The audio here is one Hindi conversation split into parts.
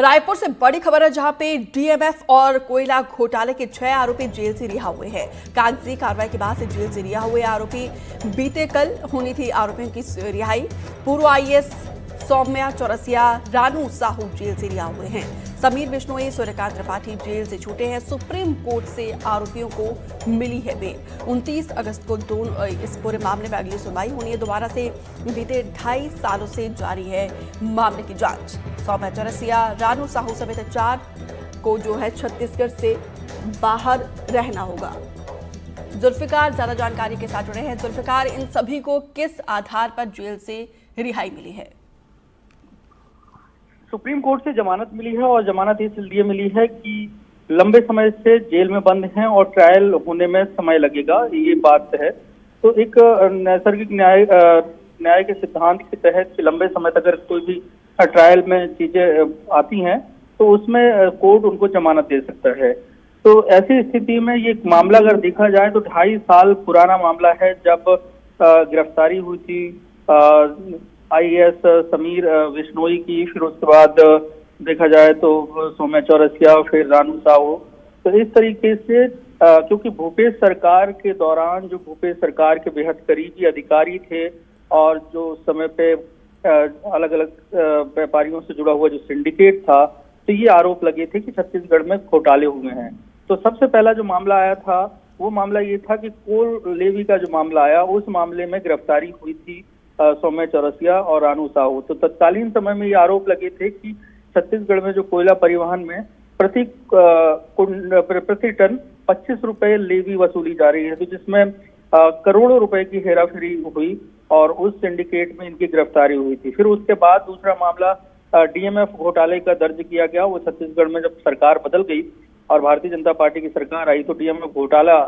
रायपुर से बड़ी खबर है, जहां पे डीएमएफ और कोयला घोटाले के 6 आरोपी जेल से रिहा हुए हैं। कागजी कार्रवाई के बाद से जेल से रिहा हुए आरोपी बीते कल होनी थी आरोपियों की रिहाई। पूर्व आईएएस सौम्या चौरसिया, रानू साहू जेल से रिहा हुए हैं। समीर बिश्नोई, सूर्यकांत त्रिपाठी जेल से छूटे हैं। सुप्रीम कोर्ट से आरोपियों को मिली है बेल। 29 अगस्त को इस पूरे मामले में अगली सुनवाई होनी है। दोबारा से बीते 2.5 सालों से जारी है मामले की जांच। सौम्या चौरसिया, रानू साहू समेत 4 को जो है छत्तीसगढ़ से बाहर रहना होगा। जुल्फिकार ज्यादा जानकारी के साथ जुड़े हैं। जुल्फिकार, इन सभी को किस आधार पर जेल से रिहाई मिली है? सुप्रीम कोर्ट से जमानत मिली है और जमानत इसलिए मिली है कि लंबे समय से जेल में बंद हैं और ट्रायल होने में समय लगेगा, ये बात है। तो एक नैसर्गिक न्याय के सिद्धांत के तहत लंबे समय तक अगर कोई भी ट्रायल में चीजें आती हैं तो उसमें कोर्ट उनको जमानत दे सकता है। तो ऐसी स्थिति में ये मामला अगर देखा जाए तो 2.5 साल पुराना मामला है, जब गिरफ्तारी हुई थी आईएएस समीर बिश्नोई की, फिर उसके बाद देखा जाए तो सौम्या चौरसिया, फिर रानू साहू। तो इस तरीके से क्योंकि भूपेश सरकार के दौरान जो भूपेश सरकार के बेहद करीबी अधिकारी थे और जो समय पे अलग अलग व्यापारियों से जुड़ा हुआ जो सिंडिकेट था, तो ये आरोप लगे थे कि छत्तीसगढ़ में घोटाले हुए हैं। तो सबसे पहला जो मामला आया था वो मामला ये था कि कोल लेवी का जो मामला आया, उस मामले में गिरफ्तारी हुई थी सौम्या चौरसिया और रानू साहू। तो तत्कालीन समय में ये आरोप लगे थे कि छत्तीसगढ़ में जो कोयला परिवहन में प्रति टन 25 रुपए लेवी वसूली जा रही है, तो जिसमें करोड़ों रुपए की हेराफेरी हुई और उस सिंडिकेट में इनकी गिरफ्तारी हुई थी। फिर उसके बाद दूसरा मामला डीएमएफ घोटाले का दर्ज किया गया। वो छत्तीसगढ़ में जब सरकार बदल गई और भारतीय जनता पार्टी की सरकार आई तो डीएमएफ घोटाला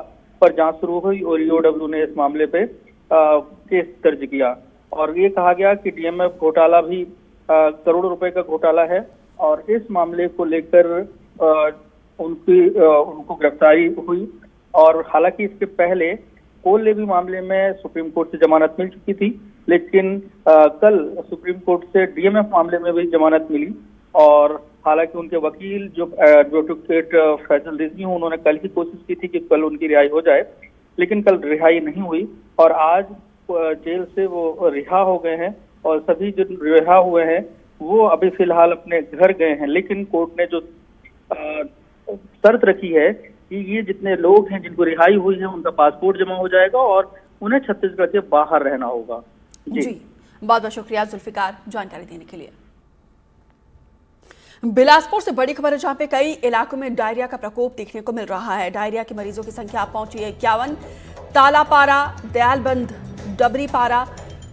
पर जांच शुरू हुई और ईओडब्ल्यू ने इस मामले पे केस दर्ज किया और ये कहा गया कि डीएमएफ घोटाला भी करोड़ों रुपए का घोटाला है और इस मामले को लेकर उनको गिरफ्तारी हुई। और हालांकि इसके पहले कोल लेवी मामले में सुप्रीम कोर्ट से जमानत मिल चुकी थी, लेकिन कल सुप्रीम कोर्ट से डीएमएफ मामले में भी जमानत मिली और हालांकि उनके वकील जो एडवोकेट फैसल रिजवी, उन्होंने कल ही कोशिश की थी कि कल उनकी रिहाई हो जाए, लेकिन कल रिहाई नहीं हुई और आज जेल से वो रिहा हो गए हैं और सभी जो रिहा हुए हैं वो अभी फिलहाल अपने घर गए हैं। लेकिन कोर्ट ने जो शर्त रखी है कि ये जितने लोग हैं जिनको रिहाई हुई है उनका पासपोर्ट जमा हो जाएगा और उन्हें छत्तीसगढ़ के बाहर रहना होगा। जी बहुत बहुत शुक्रिया जुल्फिकार जानकारी देने के लिए। बिलासपुर से बड़ी खबर है, जहां पे कई इलाकों में डायरिया का प्रकोप देखने को मिल रहा है। डायरिया के मरीजों की संख्या पहुंची है 51। तालापारा, दयालबंद, डबरीपारा,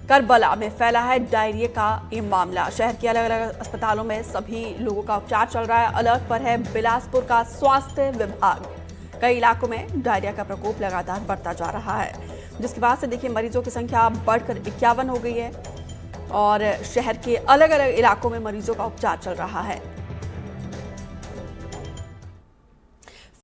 करबला में फैला है डायरिया का ये मामला। शहर के अलग अलग अस्पतालों में सभी लोगों का उपचार चल रहा है। अलर्ट पर है बिलासपुर का स्वास्थ्य विभाग। कई इलाकों में डायरिया का प्रकोप लगातार बढ़ता जा रहा है, जिसके बाद से देखिए मरीजों की संख्या बढ़कर 51 हो गई है और शहर के अलग अलग इलाकों में मरीजों का उपचार चल रहा है।